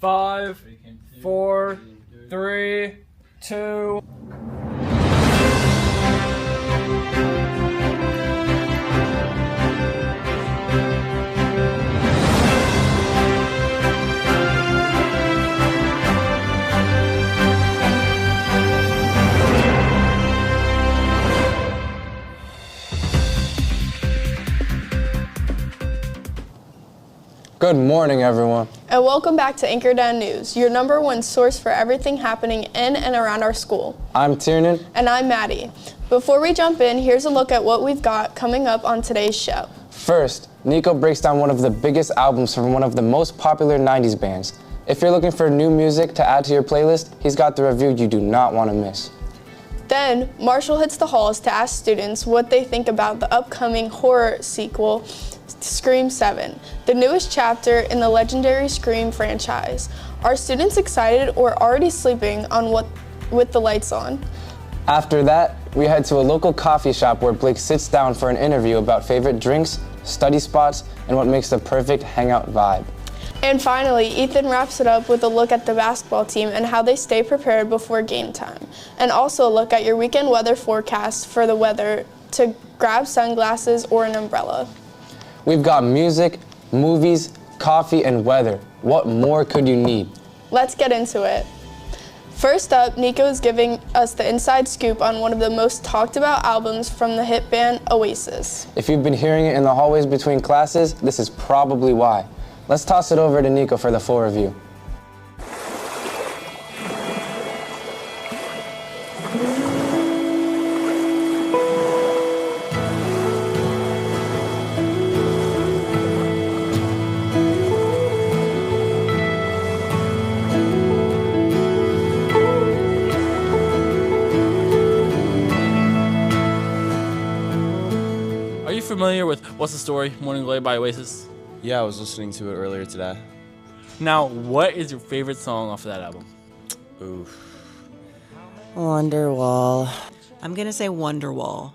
5, 4, 3, 2. Good morning, everyone. And welcome back to Anchordown News, your #1 source for everything happening in and around our school. I'm Tiernan. And I'm Maddie. Before we jump in, here's a look at what we've got coming up on today's show. First, Nico breaks down one of the biggest albums from one of the most popular 90s bands. If you're looking for new music to add to your playlist, he's got the review you do not want to miss. Then, Marshall hits the halls to ask students what they think about the upcoming horror sequel, Scream 7, the newest chapter in the legendary Scream franchise. Are students excited or already sleeping on with the lights on? After that, we head to a local coffee shop where Blake sits down for an interview about favorite drinks, study spots, and what makes the perfect hangout vibe. And finally, Ethan wraps it up with a look at the basketball team and how they stay prepared before game time. And also a look at your weekend weather forecast for the weather to grab sunglasses or an umbrella. We've got music, movies, coffee, and weather. What more could you need? Let's get into it. First up, Nico is giving us the inside scoop on one of the most talked about albums from the hit band Oasis. If you've been hearing it in the hallways between classes, this is probably why. Let's toss it over to Nico for the full review. Are you familiar with What's the Story? Morning Glory by Oasis? Yeah, I was listening to it earlier today. Now, what is your favorite song off of that album? Oof. Wonderwall. I'm gonna say Wonderwall.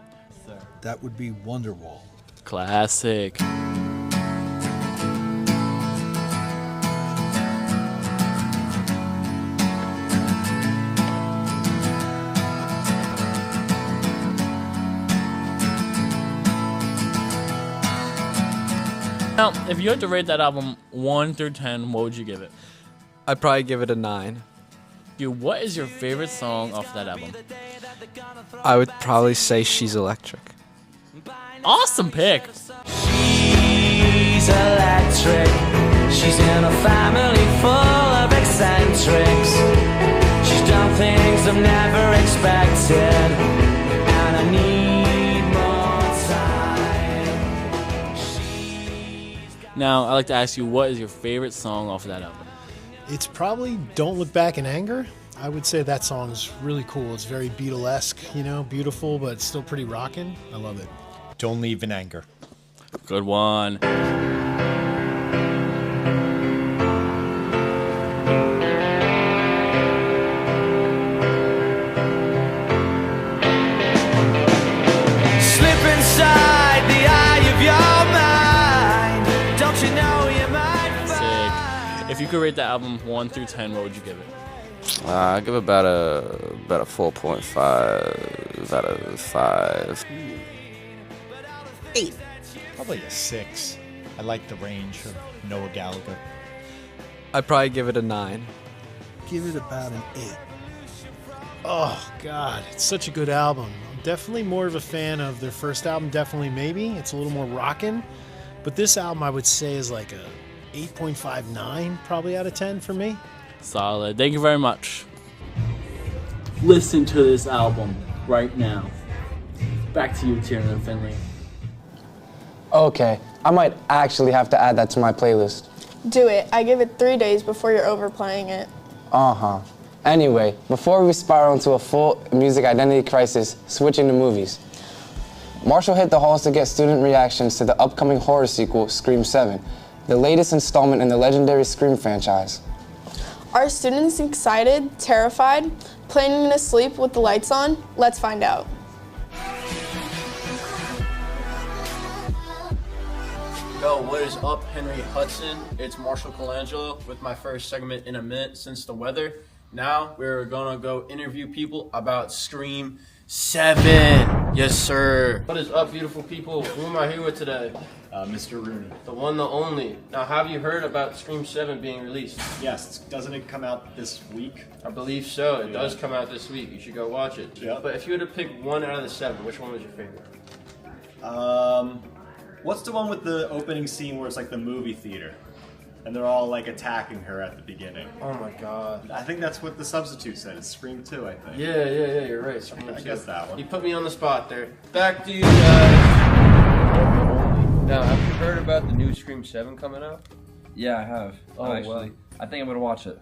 That would be Wonderwall. Classic. Now, if you had to rate that album 1 through 10, what would you give it? I'd probably give it a 9. Dude, what is your favorite song off that album? I would probably say She's Electric. Awesome pick. She's electric. She's in a family full of eccentrics. She's done things I've never expected, and I need more time. Now, I'd like to ask you, what is your favorite song off of that album? It's probably Don't Look Back in Anger. I would say that song's really cool. It's very Beatlesque, beautiful, but still pretty rockin'. I love it. Don't Leave in Anger. Good one. Slip inside the eye of your mind. Don't you know you might find. Sick. If you could rate that album 1 through 10, what would you give it? I give it about a 4.5 out of 5. 8. Probably a 6. I like the range of Noah Gallagher. I'd probably give it a 9. Give it about an 8. Oh, God. It's such a good album. I'm definitely more of a fan of their first album, Definitely Maybe. It's a little more rockin'. But this album, I would say, is like a 8.59 probably out of 10 for me. Solid. Thank you very much. Listen to this album right now. Back to you, Tiernan and Finley. Okay, I might actually have to add that to my playlist. Do it. I give it 3 days before you're overplaying it. Anyway, before we spiral into a full music identity crisis, switching to movies. Marshall hit the halls to get student reactions to the upcoming horror sequel, Scream 7, the latest installment in the legendary Scream franchise. Are students excited, terrified, planning to sleep with the lights on? Let's find out. Yo, what is up, Henry Hudson? It's Marshall Colangelo with my first segment in a minute since the weather. Now we're gonna go interview people about Scream 7. Yes, sir. What is up, beautiful people? Who am I here with today? Mr. Rooney. The one, the only. Now, have you heard about Scream 7 being released? Yes, doesn't it come out this week? I believe so. It does come out this week. You should go watch it. Yeah. But if you were to pick one out of the 7, which one was your favorite? What's the one with the opening scene where it's like the movie theater? And they're all like attacking her at the beginning. Oh my god. I think that's what the substitute said. It's Scream 2, I think. Yeah, you're right. Scream 2. I guess that one. You put me on the spot there. Back to you guys. Now, have you heard about the new Scream 7 coming out? Yeah, I have. Actually. I think I'm gonna watch it.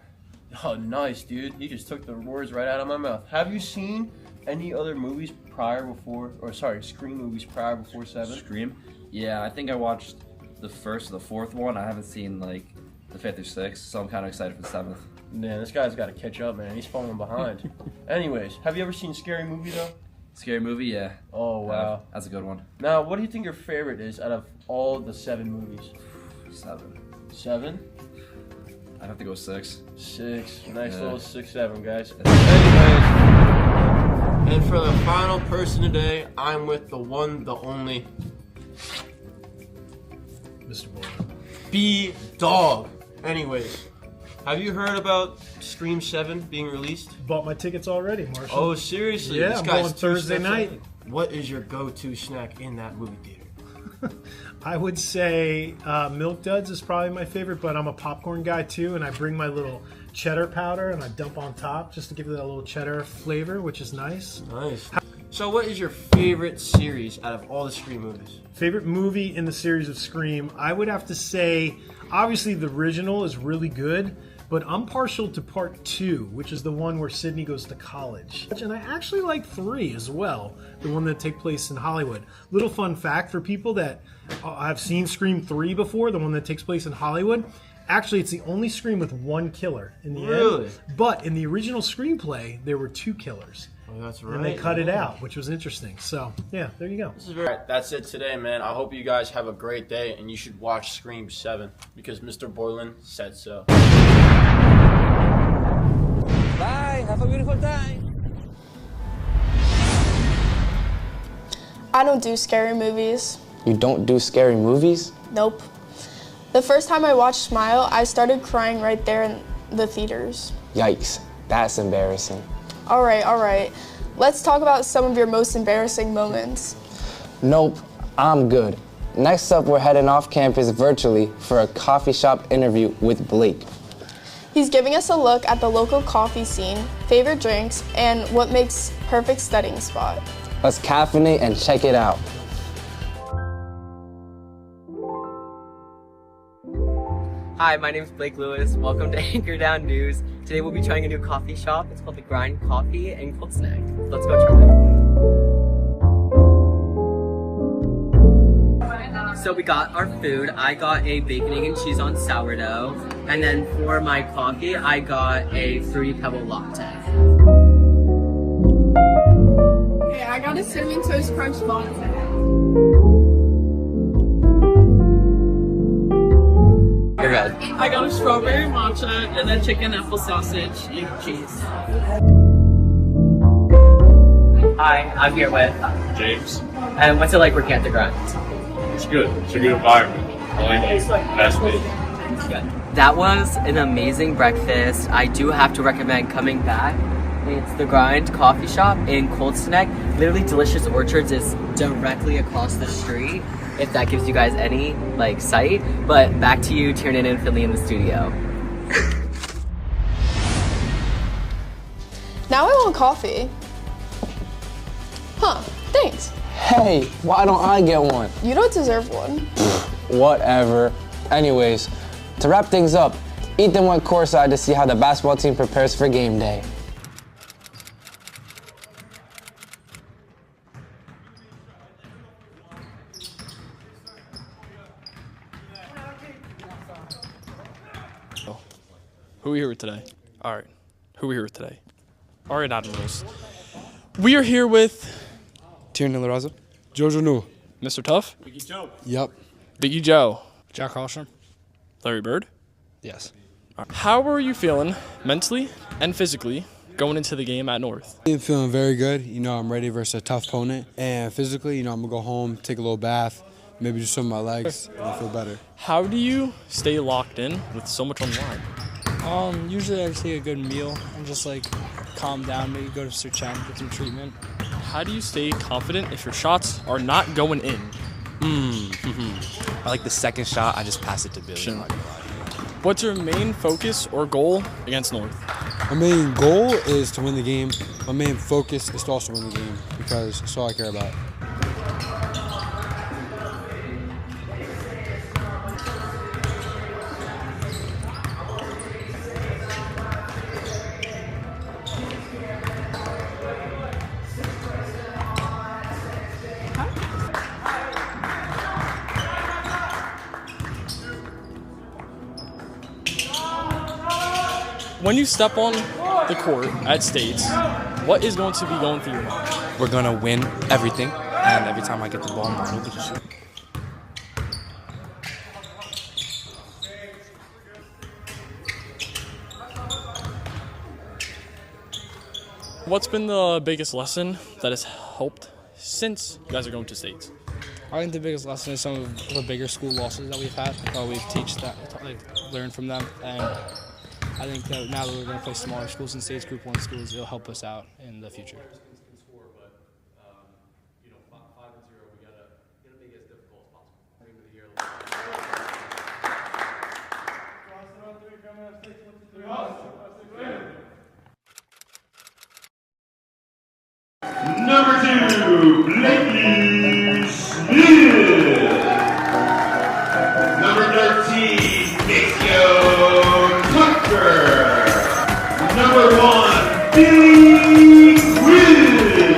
Oh, nice, dude. You just took the words right out of my mouth. Have you seen any other movies Scream movies prior before 7? Scream? Yeah, I think I watched the first or the fourth one. I haven't seen like the fifth or sixth, so I'm kind of excited for the 7th. Man, this guy's got to catch up, man. He's falling behind. Anyways, have you ever seen Scary Movie, though? Scary Movie, yeah. Oh, wow. That's a good one. Now, what do you think your favorite is out of all the 7 movies? 7. 7? I'd have to go 6. 6. Nice little 6-7, guys. Anyways. And for the final person today, I'm with the one, the only... Mr. Boy. B-Dog. Anyways, have you heard about Scream 7 being released? Bought my tickets already, Marshall. Oh, seriously? Yeah, This I'm guy's going 2 Thursday steps night. ahead. What is your go-to snack in that movie theater? I would say Milk Duds is probably my favorite, but I'm a popcorn guy too, and I bring my little cheddar powder and I dump on top just to give it that little cheddar flavor, which is nice. Nice. So what is your favorite series out of all the Scream movies? Favorite movie in the series of Scream, I would have to say, obviously the original is really good, but I'm partial to part 2, which is the one where Sydney goes to college. And I actually like 3 as well, the one that takes place in Hollywood. Little fun fact for people that have seen Scream 3 before, the one that takes place in Hollywood, actually it's the only Scream with 1 killer in the end. But in the original screenplay, there were 2 killers. Oh, that's right. And they cut it out, which was interesting. So, yeah, there you go. That's it today, man. I hope you guys have a great day, and you should watch Scream 7 because Mr. Boylan said so. Bye. Have a beautiful time. I don't do scary movies. You don't do scary movies? Nope. The first time I watched Smile, I started crying right there in the theaters. Yikes. That's embarrassing. All right. Let's talk about some of your most embarrassing moments. Nope, I'm good. Next up, we're heading off campus virtually for a coffee shop interview with Blake. He's giving us a look at the local coffee scene, favorite drinks, and what makes perfect studying spot. Let's caffeinate and check it out. Hi, my name is Blake Lewis. Welcome to Anchor Down News. Today we'll be trying a new coffee shop. It's called The Grind Coffee and Cold Snack. Let's go try it. So we got our food. I got a bacon, egg, and cheese on sourdough. And then for my coffee, I got a Fruity Pebble latte. Hey, I got a Cinnamon Toast Crunch latte. You're good. I got a strawberry matcha and a chicken apple sausage and cheese. Hi, I'm here with James. And what's it like working at The Grind? It's good. It's a good environment. Best food. That was an amazing breakfast. I do have to recommend coming back. It's The Grind Coffee Shop in Cold Snack. Literally Delicious Orchards is directly across the street, if that gives you guys any sight. But back to you, Tiernan and Finley in the studio. Now I want coffee. Huh, thanks. Hey, why don't I get one? You don't deserve one. Whatever. Anyways, to wrap things up, Ethan went courtside to see how the basketball team prepares for game day. Who are we here with today? All right. Who are we here with today? All right, Admirals. We are here with Tiernan Laraza. Jojo Nu. Mr. Tough. Biggie Joe. Yep. Biggie Joe. Jack Hallstrom. Larry Bird? Yes. How are you feeling mentally and physically going into the game at North? I'm feeling very good. I'm ready versus a tough opponent. And physically, I'm going to go home, take a little bath, maybe do some of my legs, and I feel better. How do you stay locked in with so much on the line? Usually I just take a good meal and just calm down, maybe go to Sir Chen, get some treatment. How do you stay confident if your shots are not going in? I like the second shot, I just pass it to Billy. Sure. What's your main focus or goal against North? My main goal is to win the game. My main focus is to also win the game because that's all I care about. When you step on the court at States, what is going to be going through your mind? We're going to win everything, and every time I get the ball, I'm going to shoot. What's been the biggest lesson that has helped since you guys are going to States? I think the biggest lesson is some of the bigger school losses that we've had. Learn from them, and I think that now that we're going to play smaller schools and States Group 1 schools, it'll help us out in the future. Number 2, Blakely Smith. Number 13, Mixio Tucker. Number 1, Billy Quinn.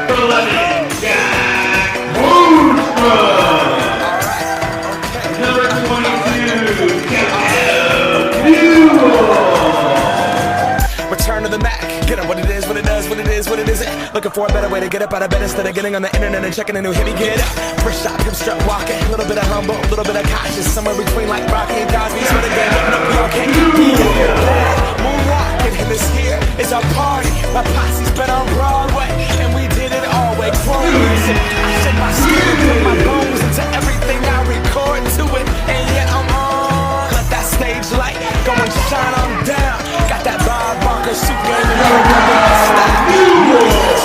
11, Jack Hallstrom. Number 22, Kevin Newell. Return to the Mac. Get up what it is, what it does, what it is, what it isn't. Looking for a better way to get up out of bed instead of getting on the internet and checking a new hit. Me get up, first shot, hip strut walking. A little bit of humble, a little bit of cautious. Somewhere between like Rocky and Cosby. So the game, no, you can't be moonwalking. And this here is our party. My posse's been on Broadway, and we did it all way close. I shed my skin, put my bones into everything I record to it. And yet I'm on. Let that stage light go and shine on down. Got that Bob Barker suit game and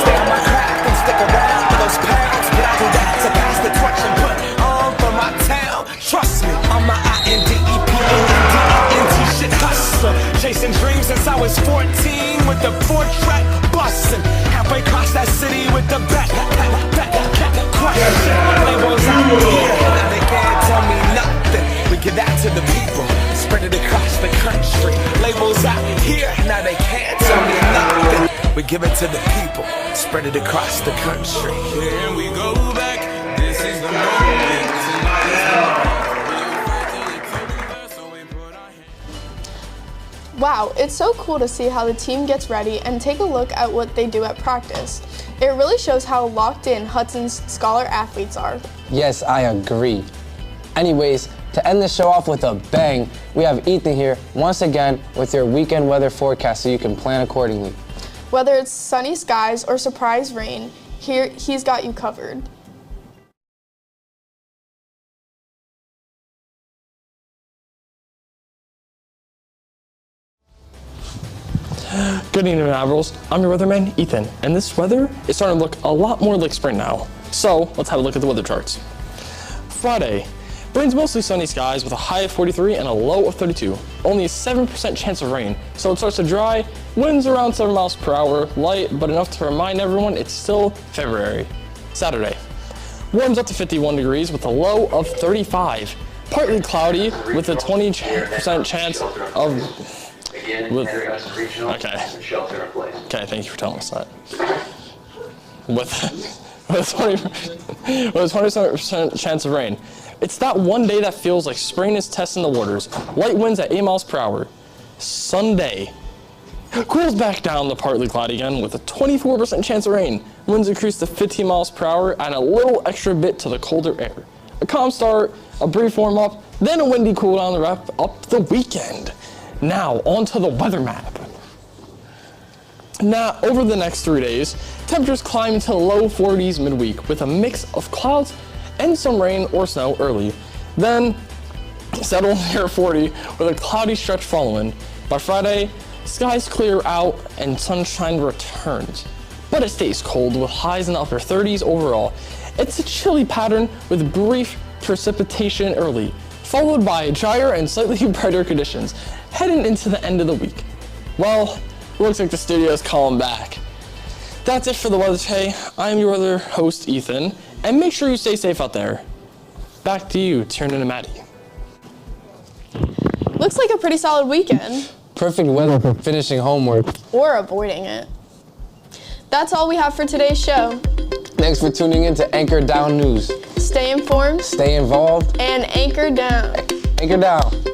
stay on my craft and stick around for those pounds. But I do that to pass the torch and put on for my town. Trust me, I'm my INDEPENDENT shit hustler. Chasing dreams since I was 14 with the 4-track bustin'. Halfway across that city with the back question. Labels out here, now they can't tell me nothing. We give that to the people, spread it across the country. Labels out here, now they can't tell me nothing. We give it to the people, spread it across the country. Here we go back, this is the moment. Wow, it's so cool to see how the team gets ready and take a look at what they do at practice. It really shows how locked in Hudson's scholar athletes are. Yes, I agree. Anyways, to end the show off with a bang, we have Ethan here once again with your weekend weather forecast so you can plan accordingly. Whether it's sunny skies or surprise rain, he's got you covered. Good evening, Admirals. I'm your weatherman, Ethan, and this weather is starting to look a lot more like spring now. So let's have a look at the weather charts. Friday brings mostly sunny skies with a high of 43 and a low of 32. Only a 7% chance of rain, so it starts to dry. Winds around 7 miles per hour, light, but enough to remind everyone it's still February. Saturday warms up to 51 degrees with a low of 35. Partly cloudy with a 20% chance of. Okay, thank you for telling us that. With a 20% chance of rain. It's that one day that feels like spring is testing the waters. Light winds at 8 miles per hour. Sunday cools back down to partly cloudy again with a 24% chance of rain. Winds increase to 15 miles per hour and a little extra bit to the colder air. A calm start a brief warm-up, then a windy cool-down to wrap up the weekend. Now, onto the weather map. Now, over the next 3 days, temperatures climb to low 40s midweek with a mix of clouds and some rain or snow early. Then, settle near 40 with a cloudy stretch following. By Friday, skies clear out and sunshine returns. But it stays cold with highs in the upper 30s overall. It's a chilly pattern with brief precipitation early, followed by drier and slightly brighter conditions heading into the end of the week. Well, looks like the studio's calling back. That's it for the weather today. I'm your other host, Ethan, and make sure you stay safe out there. Back to you, Tiernan and Maddie. Looks like a pretty solid weekend. Perfect weather for finishing homework. Or avoiding it. That's all we have for today's show. Thanks for tuning in to Anchor Down News. Stay informed. Stay involved. And anchor down. Anchor down.